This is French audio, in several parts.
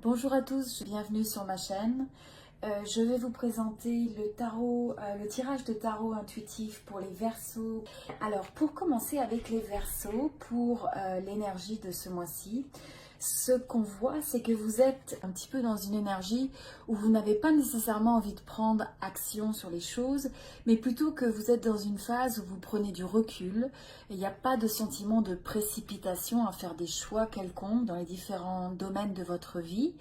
Bonjour à tous, bienvenue sur ma chaîne. Je vais vous présenter le tarot, le tirage de tarot intuitif pour les Verseaux. Alors, pour commencer avec les Verseaux, pour l'énergie de ce mois-ci, ce qu'on voit, c'est que vous êtes un petit peu dans une énergie où vous n'avez pas nécessairement envie de prendre action sur les choses, mais plutôt que vous êtes dans une phase où vous prenez du recul. Il n'y a pas de sentiment de précipitation à faire des choix quelconques dans les différents domaines de votre vie.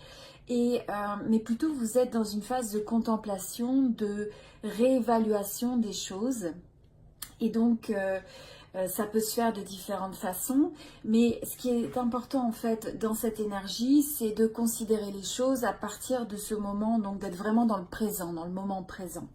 Mais plutôt vous êtes dans une phase de contemplation, de réévaluation des choses. Et donc, ça peut se faire de différentes façons, mais ce qui est important en fait dans cette énergie, c'est de considérer les choses à partir de ce moment, donc d'être vraiment dans le présent, dans le moment présent.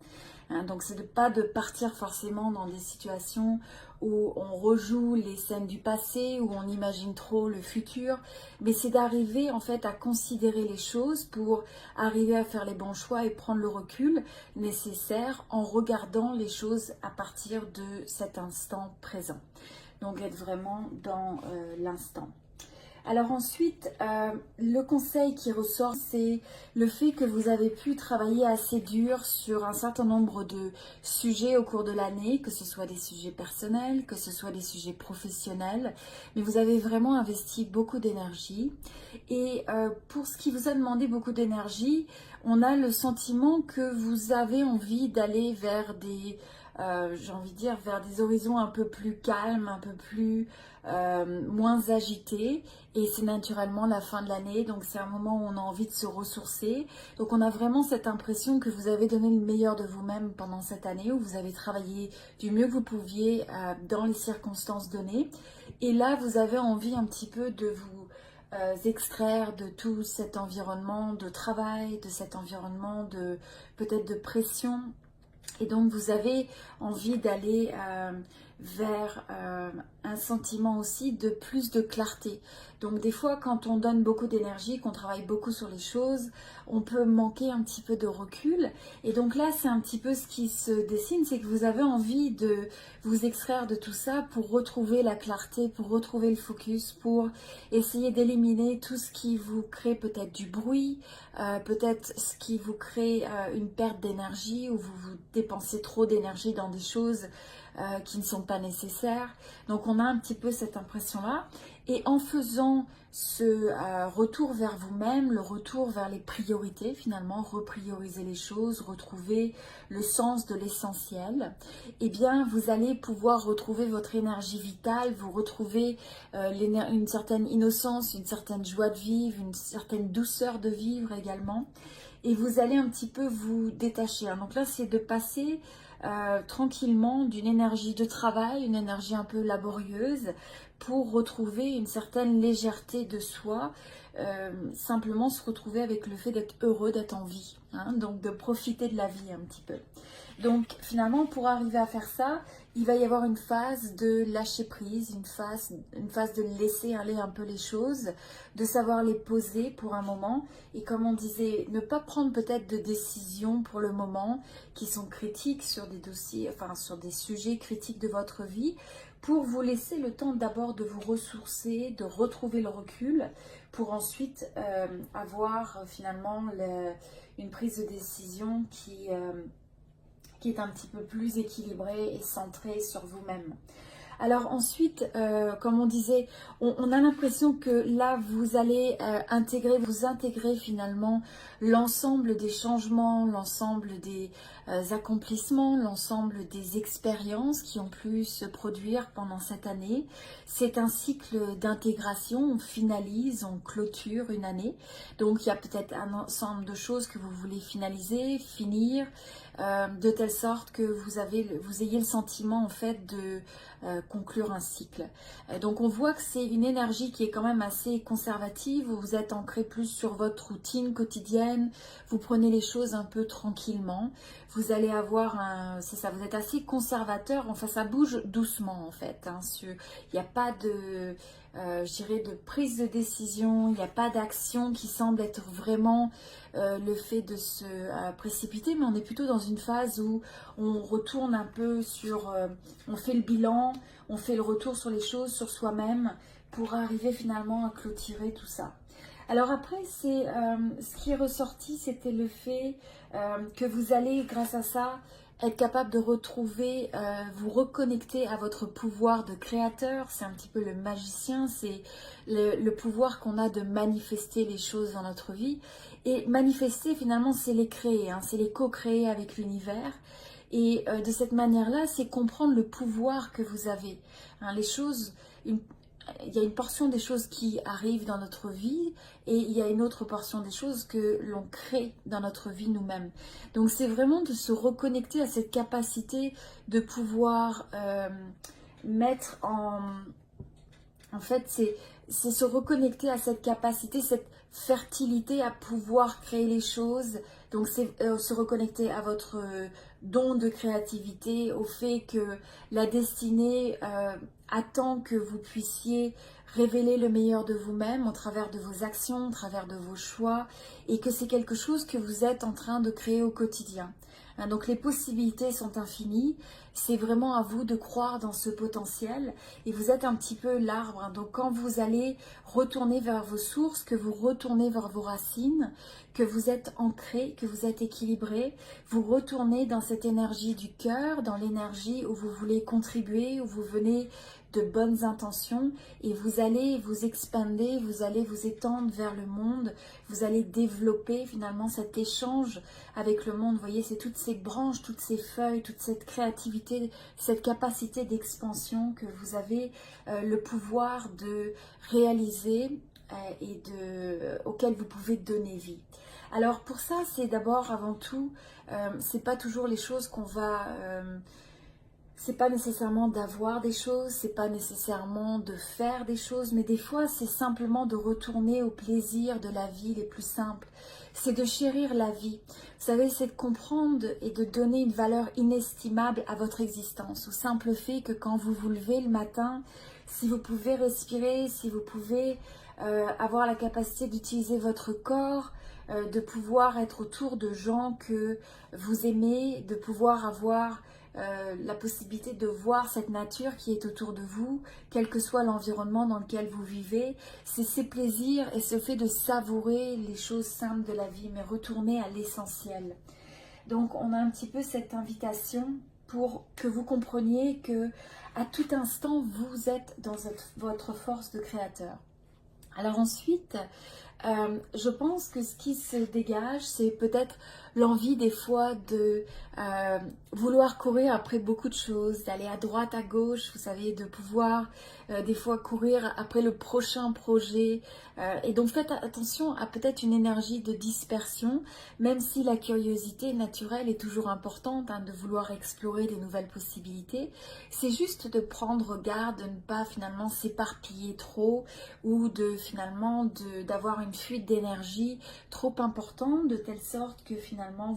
Donc c'est de pas de partir forcément dans des situations où on rejoue les scènes du passé, où on imagine trop le futur, mais c'est d'arriver en fait à considérer les choses pour arriver à faire les bons choix et prendre le recul nécessaire en regardant les choses à partir de cet instant présent. Donc être vraiment dans l'instant. Alors ensuite, le conseil qui ressort, c'est le fait que vous avez pu travailler assez dur sur un certain nombre de sujets au cours de l'année, que ce soit des sujets personnels, que ce soit des sujets professionnels, mais vous avez vraiment investi beaucoup d'énergie. Et pour ce qui vous a demandé beaucoup d'énergie, on a le sentiment que vous avez envie d'aller vers des, j'ai envie de dire, vers des horizons un peu plus calmes, un peu plus moins agités. Et c'est naturellement la fin de l'année, donc c'est un moment où on a envie de se ressourcer. Donc on a vraiment cette impression que vous avez donné le meilleur de vous-même pendant cette année, où vous avez travaillé du mieux que vous pouviez dans les circonstances données. Et là, vous avez envie un petit peu de vous extraire de tout cet environnement de travail, de cet environnement de peut-être de pression. Et donc vous avez envie d'aller vers un sentiment aussi de plus de clarté. Donc des fois quand on donne beaucoup d'énergie, qu'on travaille beaucoup sur les choses, on peut manquer un petit peu de recul. Et donc là c'est un petit peu ce qui se dessine, c'est que vous avez envie de vous extraire de tout ça pour retrouver la clarté, pour retrouver le focus, pour essayer d'éliminer tout ce qui vous crée peut-être du bruit, peut-être ce qui vous crée une perte d'énergie, ou vous vous dépensez trop d'énergie dans des choses qui ne sont pas nécessaires. Donc on a un petit peu cette impression-là. Et en faisant ce retour vers vous-même, le retour vers les priorités finalement, reprioriser les choses, retrouver le sens de l'essentiel, eh bien vous allez pouvoir retrouver votre énergie vitale, vous retrouver une certaine innocence, une certaine joie de vivre, une certaine douceur de vivre également. Et vous allez un petit peu vous détacher. Donc là, c'est de passer tranquillement d'une énergie de travail, une énergie un peu laborieuse, pour retrouver une certaine légèreté de soi, simplement se retrouver avec le fait d'être heureux, d'être en vie, donc de profiter de la vie un petit peu. Donc finalement, pour arriver à faire ça, il va y avoir une phase de lâcher prise, une phase de laisser aller un peu les choses, de savoir les poser pour un moment. Et comme on disait, ne pas prendre peut-être de décisions pour le moment qui sont critiques sur des dossiers, enfin sur des sujets critiques de votre vie, pour vous laisser le temps d'abord de vous ressourcer, de retrouver le recul, pour ensuite avoir finalement une prise de décision qui est un petit peu plus équilibrée et centrée sur vous-même. Alors ensuite, comme on disait, on a l'impression que là, vous allez vous intégrer finalement l'ensemble des changements, l'ensemble des accomplissements, l'ensemble des expériences qui ont pu se produire pendant cette année. C'est un cycle d'intégration, on finalise, on clôture une année. Donc il y a peut-être un ensemble de choses que vous voulez finaliser, finir, de telle sorte que vous ayez le sentiment en fait de conclure un cycle. Donc on voit que c'est une énergie qui est quand même assez conservative, où vous êtes ancré plus sur votre routine quotidienne, vous prenez les choses un peu tranquillement, vous allez avoir c'est ça, vous êtes assez conservateur, enfin ça bouge doucement en fait, il n'y a pas de je dirais de prise de décision, il n'y a pas d'action qui semble être vraiment le fait de se précipiter, mais on est plutôt dans une phase où on retourne un peu sur, on fait le bilan, on fait le retour sur les choses, sur soi-même, pour arriver finalement à clôturer tout ça. Alors après, ce qui est ressorti, c'était le fait que vous allez, grâce à ça, être capable de retrouver, vous reconnecter à votre pouvoir de créateur. C'est un petit peu le magicien, c'est le pouvoir qu'on a de manifester les choses dans notre vie. Et manifester, finalement, c'est les créer, hein, c'est les co-créer avec l'univers. Et de cette manière-là, c'est comprendre le pouvoir que vous avez. Hein, les choses, il y a une portion des choses qui arrivent dans notre vie et il y a une autre portion des choses que l'on crée dans notre vie nous-mêmes. Donc c'est vraiment de se reconnecter à cette capacité de pouvoir mettre en... En fait, c'est se reconnecter à cette capacité, cette fertilité à pouvoir créer les choses. Donc, c'est se reconnecter à votre don de créativité, au fait que la destinée attend que vous puissiez révéler le meilleur de vous-même au travers de vos actions, au travers de vos choix, et que c'est quelque chose que vous êtes en train de créer au quotidien. Hein, donc, les possibilités sont infinies. C'est vraiment à vous de croire dans ce potentiel et vous êtes un petit peu l'arbre. Hein. Donc quand vous allez retourner vers vos sources, que vous retournez vers vos racines, que vous êtes ancré, que vous êtes équilibré, vous retournez dans cette énergie du cœur, dans l'énergie où vous voulez contribuer, où vous venez de bonnes intentions et vous allez vous expander, vous allez vous étendre vers le monde, vous allez développer finalement cet échange avec le monde. Vous voyez, c'est toutes ces branches, toutes ces feuilles, toute cette créativité, cette capacité d'expansion que vous avez le pouvoir de réaliser auquel vous pouvez donner vie. Alors pour ça, c'est d'abord, avant tout, c'est pas toujours les choses qu'on va... c'est pas nécessairement d'avoir des choses, c'est pas nécessairement de faire des choses, mais des fois c'est simplement de retourner au plaisir de la vie les plus simples. C'est de chérir la vie. Vous savez, c'est de comprendre et de donner une valeur inestimable à votre existence. Au simple fait que quand vous vous levez le matin, si vous pouvez respirer, si vous pouvez avoir la capacité d'utiliser votre corps, de pouvoir être autour de gens que vous aimez, de pouvoir avoir la possibilité de voir cette nature qui est autour de vous, quel que soit l'environnement dans lequel vous vivez, c'est ces plaisirs et ce fait de savourer les choses simples de la vie, mais retourner à l'essentiel. Donc on a un petit peu cette invitation pour que vous compreniez que à tout instant vous êtes dans votre force de créateur. Alors ensuite, je pense que ce qui se dégage, c'est peut-être l'envie des fois de vouloir courir après beaucoup de choses, d'aller à droite, à gauche, vous savez, de pouvoir des fois courir après le prochain projet. Et donc faites attention à peut-être une énergie de dispersion, même si la curiosité naturelle est toujours importante, hein, de vouloir explorer des nouvelles possibilités. C'est juste de prendre garde, de ne pas finalement s'éparpiller trop ou de finalement d'avoir une fuite d'énergie trop importante de telle sorte que finalement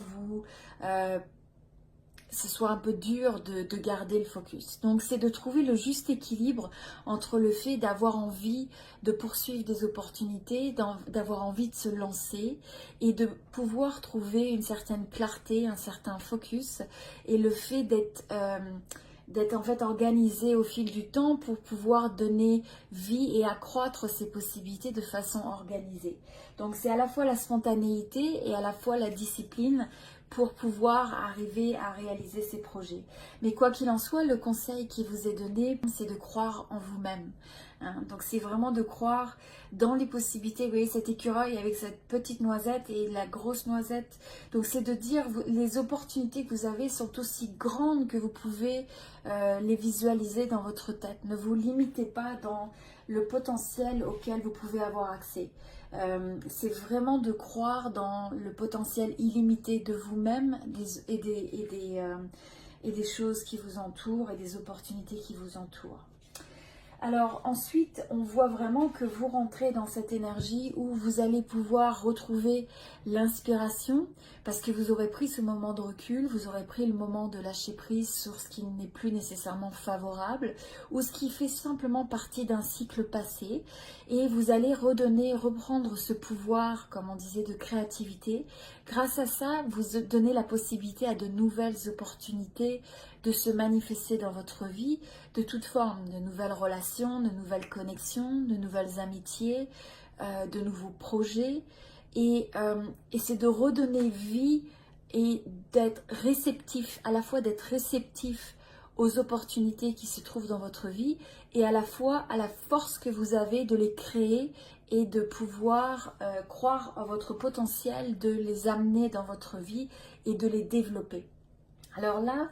ce soit un peu dur de garder le focus. Donc c'est de trouver le juste équilibre entre le fait d'avoir envie de poursuivre des opportunités, d'avoir envie de se lancer et de pouvoir trouver une certaine clarté, un certain focus et le fait d'être en fait organisé au fil du temps pour pouvoir donner vie et accroître ses possibilités de façon organisée. Donc c'est à la fois la spontanéité et à la fois la discipline pour pouvoir arriver à réaliser ces projets. Mais quoi qu'il en soit, le conseil qui vous est donné, c'est de croire en vous-même. Hein, donc c'est vraiment de croire dans les possibilités. Vous voyez cet écureuil avec cette petite noisette et la grosse noisette. Donc c'est de dire les opportunités que vous avez sont aussi grandes que vous pouvez les visualiser dans votre tête. Ne vous limitez pas dans le potentiel auquel vous pouvez avoir accès. C'est vraiment de croire dans le potentiel illimité de vous-même et des choses qui vous entourent et des opportunités qui vous entourent. Alors ensuite, on voit vraiment que vous rentrez dans cette énergie où vous allez pouvoir retrouver l'inspiration parce que vous aurez pris ce moment de recul, vous aurez pris le moment de lâcher prise sur ce qui n'est plus nécessairement favorable ou ce qui fait simplement partie d'un cycle passé et vous allez reprendre ce pouvoir, comme on disait, de créativité. Grâce à ça, vous donnez la possibilité à de nouvelles opportunités de se manifester dans votre vie, de toute forme, de nouvelles relations, de nouvelles connexions, de nouvelles amitiés, de nouveaux projets. Et c'est de redonner vie et d'être réceptif, à la fois d'être réceptif aux opportunités qui se trouvent dans votre vie et à la fois à la force que vous avez de les créer et de pouvoir croire en votre potentiel, de les amener dans votre vie et de les développer. Alors là,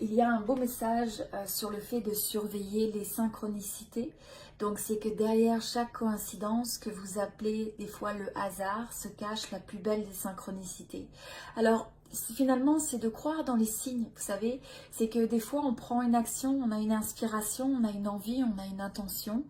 il y a un beau message sur le fait de surveiller les synchronicités. Donc c'est que derrière chaque coïncidence que vous appelez des fois le hasard se cache la plus belle des synchronicités. Alors finalement c'est de croire dans les signes, vous savez, c'est que des fois on prend une action, on a une inspiration, on a une envie, on a une intention,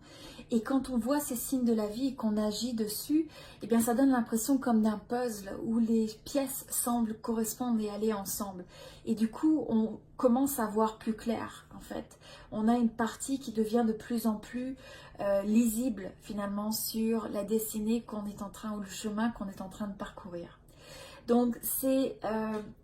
et quand on voit ces signes de la vie et qu'on agit dessus, eh bien ça donne l'impression comme d'un puzzle où les pièces semblent correspondre et aller ensemble. Et du coup, on commence à voir plus clair, en fait. On a une partie qui devient de plus en plus lisible, finalement, sur la destinée qu'on est en train, ou le chemin qu'on est en train de parcourir. Donc, c'est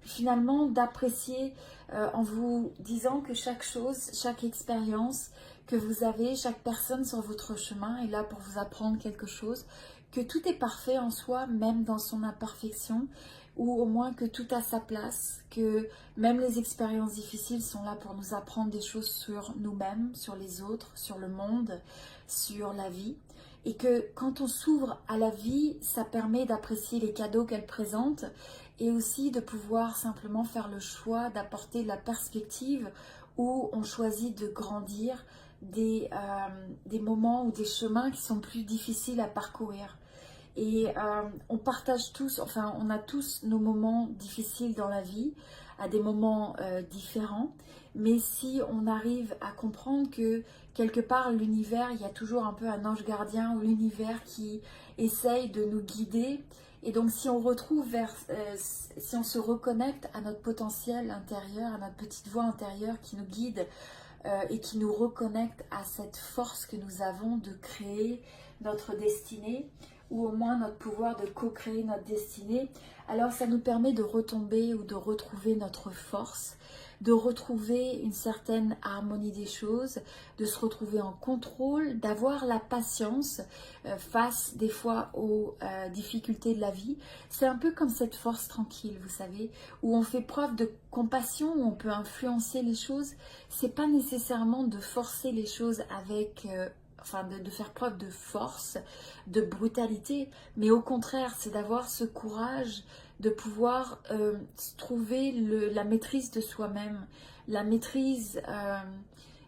finalement d'apprécier en vous disant que chaque chose, chaque expérience que vous avez, chaque personne sur votre chemin est là pour vous apprendre quelque chose, que tout est parfait en soi, même dans son imperfection, ou au moins que tout a sa place, que même les expériences difficiles sont là pour nous apprendre des choses sur nous-mêmes, sur les autres, sur le monde, sur la vie. Et que quand on s'ouvre à la vie, ça permet d'apprécier les cadeaux qu'elle présente et aussi de pouvoir simplement faire le choix d'apporter de la perspective où on choisit de grandir des moments ou des chemins qui sont plus difficiles à parcourir. Et on partage tous, enfin on a tous nos moments difficiles dans la vie, à des moments différents, mais si on arrive à comprendre que quelque part l'univers, il y a toujours un peu un ange gardien ou l'univers qui essaye de nous guider, et donc si on retrouve si on se reconnecte à notre potentiel intérieur, à notre petite voix intérieure qui nous guide et qui nous reconnecte à cette force que nous avons de créer notre destinée, ou au moins notre pouvoir de co-créer notre destinée, alors ça nous permet de retomber ou de retrouver notre force, de retrouver une certaine harmonie des choses, de se retrouver en contrôle, d'avoir la patience face des fois aux difficultés de la vie. C'est un peu comme cette force tranquille, vous savez, où on fait preuve de compassion, où on peut influencer les choses. C'est pas nécessairement de forcer les choses avec... de faire preuve de force, de brutalité, mais au contraire, c'est d'avoir ce courage de pouvoir trouver la maîtrise de soi-même, la maîtrise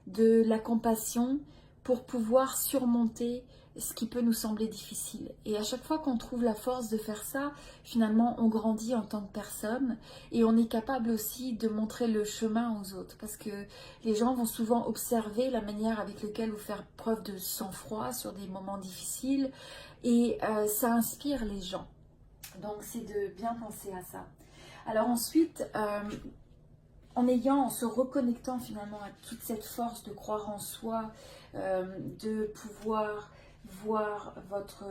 de la compassion pour pouvoir surmonter ce qui peut nous sembler difficile. Et à chaque fois qu'on trouve la force de faire ça, finalement, on grandit en tant que personne et on est capable aussi de montrer le chemin aux autres, parce que les gens vont souvent observer la manière avec laquelle vous faire preuve de sang-froid sur des moments difficiles et ça inspire les gens. Donc, c'est de bien penser à ça. Alors ensuite, en se reconnectant finalement à toute cette force de croire en soi, de pouvoir voir votre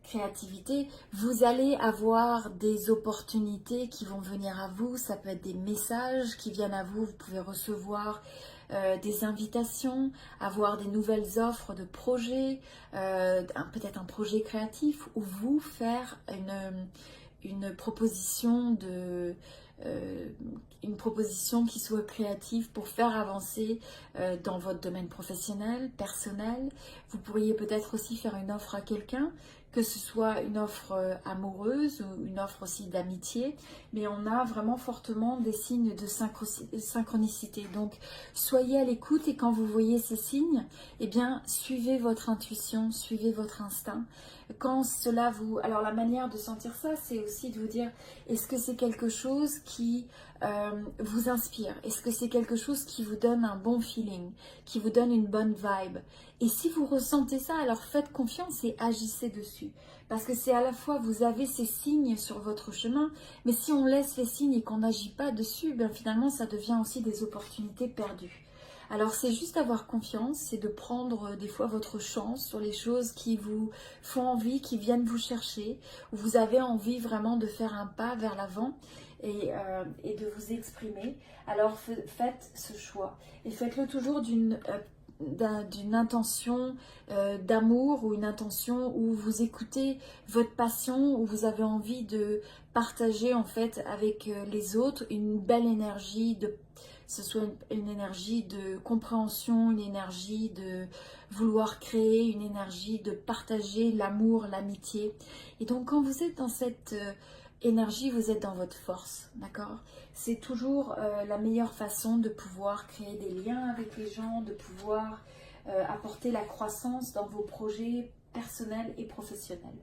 créativité, vous allez avoir des opportunités qui vont venir à vous. Ça peut être des messages qui viennent à vous, vous pouvez recevoir des invitations, avoir des nouvelles offres de projets, peut-être un projet créatif, ou vous faire une proposition une proposition qui soit créative pour faire avancer dans votre domaine professionnel, personnel. Vous pourriez peut-être aussi faire une offre à quelqu'un, que ce soit une offre amoureuse ou une offre aussi d'amitié, mais on a vraiment fortement des signes de synchronicité. Donc soyez à l'écoute et quand vous voyez ces signes, eh bien suivez votre intuition, suivez votre instinct. Quand cela vous... Alors la manière de sentir ça, c'est aussi de vous dire, est-ce que c'est quelque chose qui vous inspire? Est-ce que c'est quelque chose qui vous donne un bon feeling, qui vous donne une bonne vibe? Et si vous ressentez ça, alors faites confiance et agissez dessus. Parce que c'est à la fois, vous avez ces signes sur votre chemin, mais si on laisse les signes et qu'on n'agit pas dessus, bien finalement ça devient aussi des opportunités perdues. Alors c'est juste avoir confiance, c'est de prendre des fois votre chance sur les choses qui vous font envie, qui viennent vous chercher, où vous avez envie vraiment de faire un pas vers l'avant et de vous exprimer. Alors faites ce choix et faites-le toujours d'une d'une intention d'amour ou une intention où vous écoutez votre passion, où vous avez envie de partager en fait avec les autres une belle énergie, que ce soit une énergie de compréhension, une énergie de vouloir créer, une énergie de partager l'amour, l'amitié. Et donc quand vous êtes dans cette énergie, vous êtes dans votre force, d'accord? C'est toujours la meilleure façon de pouvoir créer des liens avec les gens, de pouvoir apporter la croissance dans vos projets personnels et professionnels.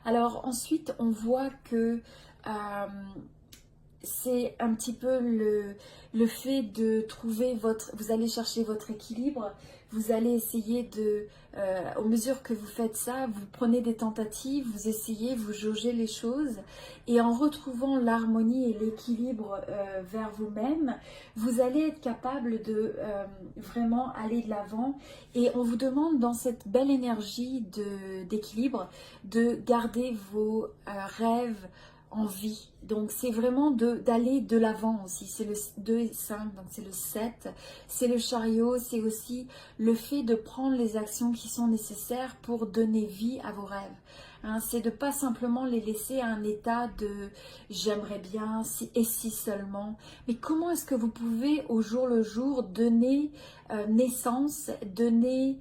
Alors ensuite, on voit que c'est un petit peu le fait de trouver vous allez chercher votre équilibre, vous allez essayer de, au mesure que vous faites ça, vous prenez des tentatives, vous essayez, vous jaugez les choses et en retrouvant l'harmonie et l'équilibre vers vous-même, vous allez être capable de vraiment aller de l'avant et on vous demande dans cette belle énergie d'équilibre de garder vos rêves en vie. Donc c'est vraiment d'aller de l'avant aussi. C'est le 2 et 5, donc c'est le 7. C'est le chariot, c'est aussi le fait de prendre les actions qui sont nécessaires pour donner vie à vos rêves. Hein, c'est de pas simplement les laisser à un état de j'aimerais bien, si et si seulement. Mais comment est-ce que vous pouvez au jour le jour donner naissance, donner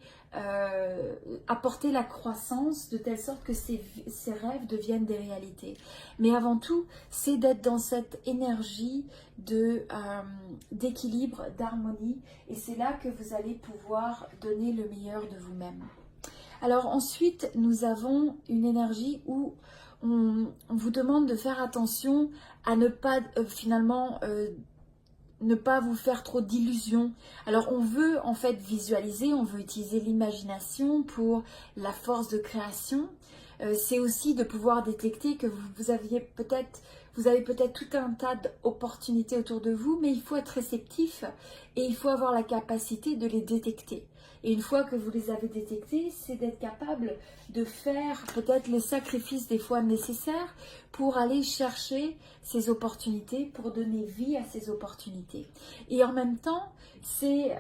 apporter la croissance de telle sorte que ces rêves deviennent des réalités. Mais avant tout, c'est d'être dans cette énergie d'équilibre, d'harmonie, et c'est là que vous allez pouvoir donner le meilleur de vous-même. Alors ensuite, nous avons une énergie où on vous demande de faire attention à ne pas finalement ne pas vous faire trop d'illusions. Alors on veut en fait visualiser, on veut utiliser l'imagination pour la force de création. C'est aussi de pouvoir détecter que vous avez peut-être tout un tas d'opportunités autour de vous, mais il faut être réceptif et il faut avoir la capacité de les détecter. Et une fois que vous les avez détectés, c'est d'être capable de faire peut-être les sacrifices des fois nécessaires pour aller chercher ces opportunités, pour donner vie à ces opportunités. Et en même temps, c'est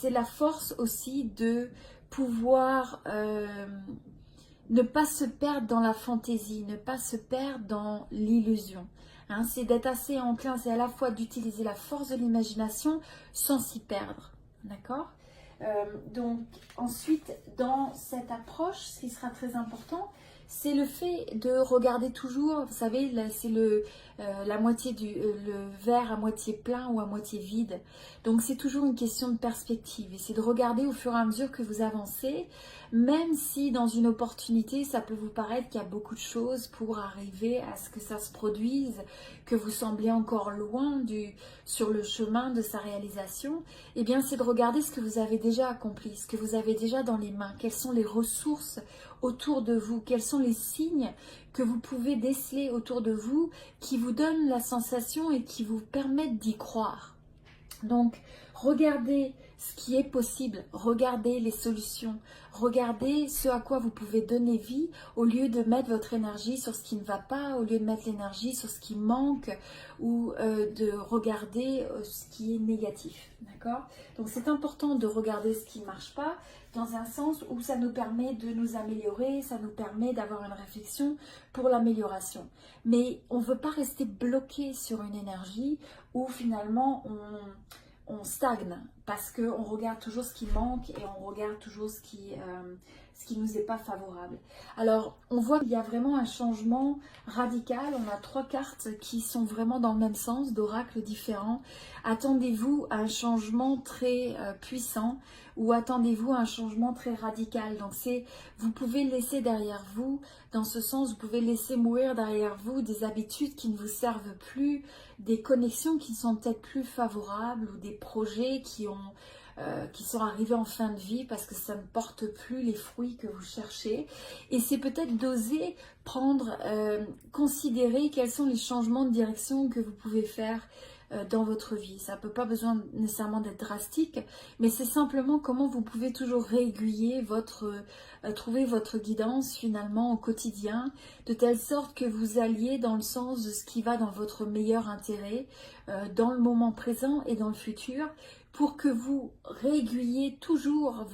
la force aussi de pouvoir ne pas se perdre dans la fantaisie, ne pas se perdre dans l'illusion. Hein, c'est d'être assez enclin, c'est à la fois d'utiliser la force de l'imagination sans s'y perdre. D'accord ? Donc ensuite, dans cette approche, ce qui sera très important, c'est le fait de regarder toujours, vous savez, c'est la moitié le verre à moitié plein ou à moitié vide. Donc c'est toujours une question de perspective et c'est de regarder au fur et à mesure que vous avancez, même si dans une opportunité, ça peut vous paraître qu'il y a beaucoup de choses pour arriver à ce que ça se produise, que vous semblez encore loin sur le chemin de sa réalisation, eh bien c'est de regarder ce que vous avez déjà accompli, ce que vous avez déjà dans les mains, quelles sont les ressources autour de vous, quels sont les signes que vous pouvez déceler autour de vous qui vous donnent la sensation et qui vous permettent d'y croire. Donc, regardez ce qui est possible, regardez les solutions, regardez ce à quoi vous pouvez donner vie au lieu de mettre votre énergie sur ce qui ne va pas, au lieu de mettre l'énergie sur ce qui manque ou de regarder ce qui est négatif. D'accord ? Donc, c'est important de regarder ce qui ne marche pas dans un sens où ça nous permet de nous améliorer, ça nous permet d'avoir une réflexion pour l'amélioration. Mais on ne veut pas rester bloqué sur une énergie où finalement on stagne parce qu'on regarde toujours ce qui manque et on regarde toujours ce qui nous est pas favorable. Alors, on voit qu'il y a vraiment un changement radical. On a 3 cartes qui sont vraiment dans le même sens, d'oracles différents. Attendez-vous à un changement très puissant ou attendez-vous à un changement très radical. Donc, vous pouvez laisser derrière vous, dans ce sens, vous pouvez laisser mourir derrière vous des habitudes qui ne vous servent plus, des connexions qui sont peut-être plus favorables ou des projets qui sont arrivés en fin de vie parce que ça ne porte plus les fruits que vous cherchez. Et c'est peut-être d'oser considérer quels sont les changements de direction que vous pouvez faire dans votre vie. Ça ne peut pas besoin nécessairement d'être drastique, mais c'est simplement comment vous pouvez toujours réaiguiller trouver votre guidance finalement au quotidien, de telle sorte que vous alliez dans le sens de ce qui va dans votre meilleur intérêt, dans le moment présent et dans le futur, pour que vous réaiguilliez toujours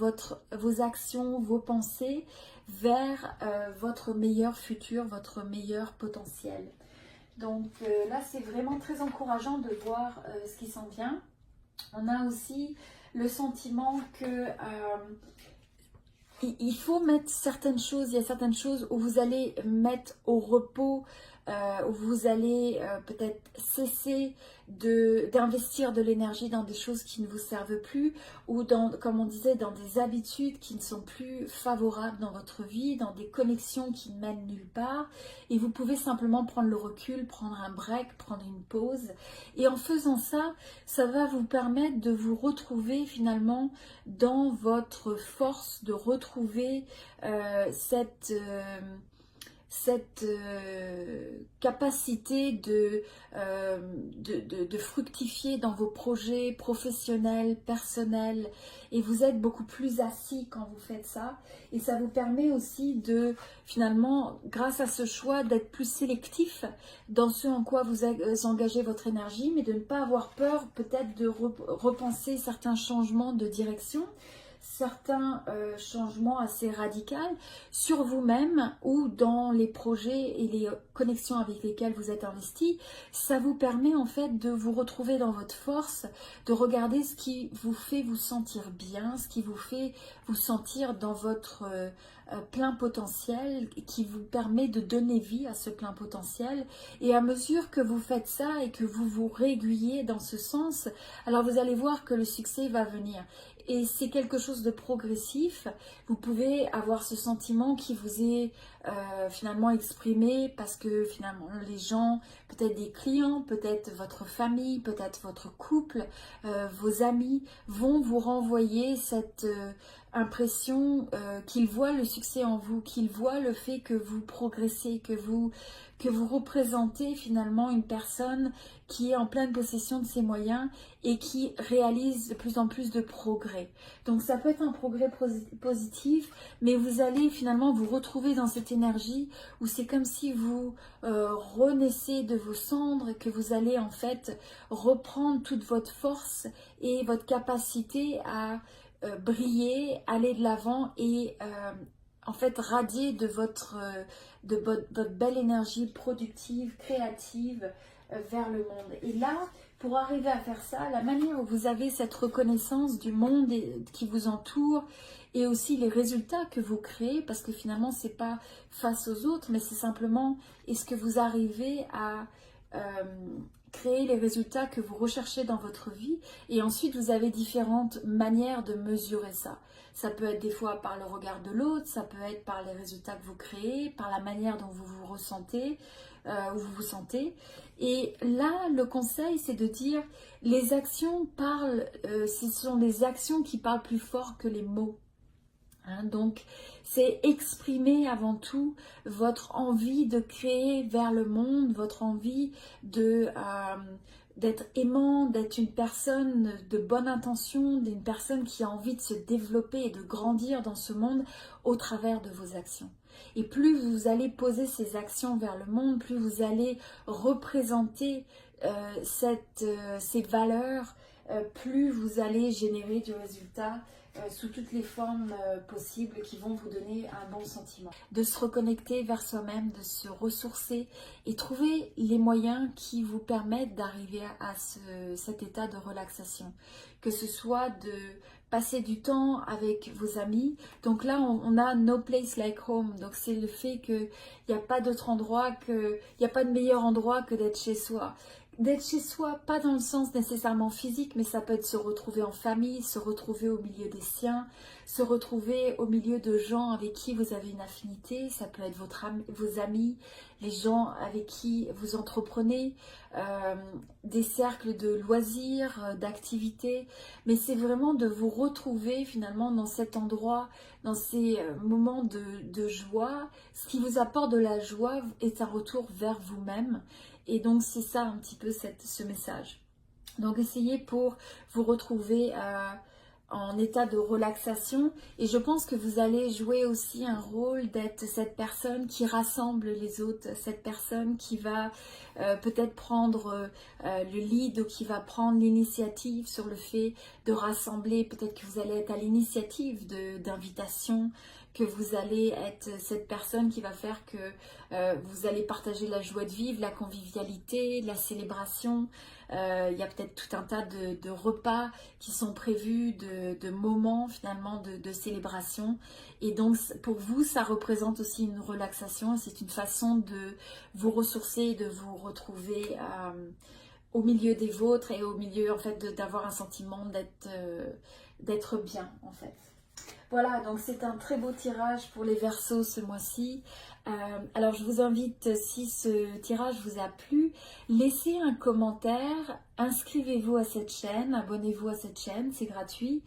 vos actions, vos pensées vers votre meilleur futur, votre meilleur potentiel. Donc là, c'est vraiment très encourageant de voir ce qui s'en vient. On a aussi le sentiment que il faut mettre certaines choses, il y a certaines choses où vous allez mettre au repos, où vous allez peut-être cesser d'investir de l'énergie dans des choses qui ne vous servent plus, ou dans, comme on disait, dans des habitudes qui ne sont plus favorables dans votre vie, dans des connexions qui ne mènent nulle part. Et vous pouvez simplement prendre le recul, prendre un break, prendre une pause. Et en faisant ça, ça va vous permettre de vous retrouver finalement dans votre force, de retrouver cette capacité de fructifier dans vos projets professionnels, personnels, et vous êtes beaucoup plus assis quand vous faites ça, et ça vous permet aussi de finalement, grâce à ce choix, d'être plus sélectif dans ce en quoi vous engagez votre énergie, mais de ne pas avoir peur peut-être de repenser certains changements de direction, certains changements assez radicaux sur vous-même ou dans les projets et les connexions avec lesquelles vous êtes investi. Ça vous permet en fait de vous retrouver dans votre force, de regarder ce qui vous fait vous sentir bien, ce qui vous fait vous sentir dans votre plein potentiel, qui vous permet de donner vie à ce plein potentiel. Et à mesure que vous faites ça et que vous vous réaiguillez dans ce sens, alors vous allez voir que le succès va venir. Et c'est quelque chose de progressif. Vous pouvez avoir ce sentiment qui vous est finalement exprimé parce que finalement les gens, peut-être des clients, peut-être votre famille, peut-être votre couple, vos amis vont vous renvoyer cette impression qu'ils voient le succès en vous, qu'ils voient le fait que vous progressez, que vous représentez finalement une personne qui est en pleine possession de ses moyens et qui réalise de plus en plus de progrès. Donc ça peut être un progrès positif, mais vous allez finalement vous retrouver dans cette énergie où c'est comme si vous renaissez de vos cendres et que vous allez en fait reprendre toute votre force et votre capacité à briller, aller de l'avant et en fait radier de votre belle énergie productive, créative vers le monde. Et là, pour arriver à faire ça, la manière où vous avez cette reconnaissance du monde qui vous entoure et aussi les résultats que vous créez, parce que finalement c'est pas face aux autres, mais c'est simplement est-ce que vous arrivez à créer les résultats que vous recherchez dans votre vie. Et ensuite vous avez différentes manières de mesurer ça. Ça peut être des fois par le regard de l'autre, ça peut être par les résultats que vous créez, par la manière dont vous vous ressentez, où vous vous sentez. Et là, le conseil, c'est de dire, les actions parlent, ce sont les actions qui parlent plus fort que les mots. Hein, donc, c'est exprimer avant tout votre envie de créer vers le monde, votre envie d'être aimant, d'être une personne de bonne intention, d'une personne qui a envie de se développer et de grandir dans ce monde au travers de vos actions. Et plus vous allez poser ces actions vers le monde, plus vous allez représenter ces valeurs, plus vous allez générer du résultat sous toutes les formes possibles qui vont vous donner un bon sentiment. De se reconnecter vers soi-même, de se ressourcer et trouver les moyens qui vous permettent d'arriver à cet état de relaxation. Que ce soit de passer du temps avec vos amis. Donc là, on a no place like home. Donc c'est le fait qu'il n'y a pas d'autre endroit, il n'y a pas de meilleur endroit que d'être chez soi. D'être chez soi, pas dans le sens nécessairement physique, mais ça peut être se retrouver en famille, se retrouver au milieu des siens, se retrouver au milieu de gens avec qui vous avez une affinité. Ça peut être vos amis, les gens avec qui vous entreprenez, des cercles de loisirs, d'activités. Mais c'est vraiment de vous retrouver finalement dans cet endroit, dans ces moments de joie. Ce qui vous apporte de la joie est un retour vers vous-même. Et donc c'est ça un petit peu ce message. Donc essayez pour vous retrouver en état de relaxation et je pense que vous allez jouer aussi un rôle d'être cette personne qui rassemble les autres, cette personne qui va peut-être prendre le lead ou qui va prendre l'initiative sur le fait de rassembler, peut-être que vous allez être à l'initiative d'invitation, que vous allez être cette personne qui va faire que vous allez partager la joie de vivre, la convivialité, la célébration. Il y a peut-être tout un tas de repas qui sont prévus, de moments finalement de célébration. Et donc pour vous, ça représente aussi une relaxation. C'est une façon de vous ressourcer et de vous retrouver au milieu des vôtres et au milieu en fait d'avoir un sentiment d'être bien en fait. Voilà, donc c'est un très beau tirage pour les Verseaux ce mois-ci. Alors je vous invite, si ce tirage vous a plu, laissez un commentaire, inscrivez-vous à cette chaîne, abonnez-vous à cette chaîne, c'est gratuit.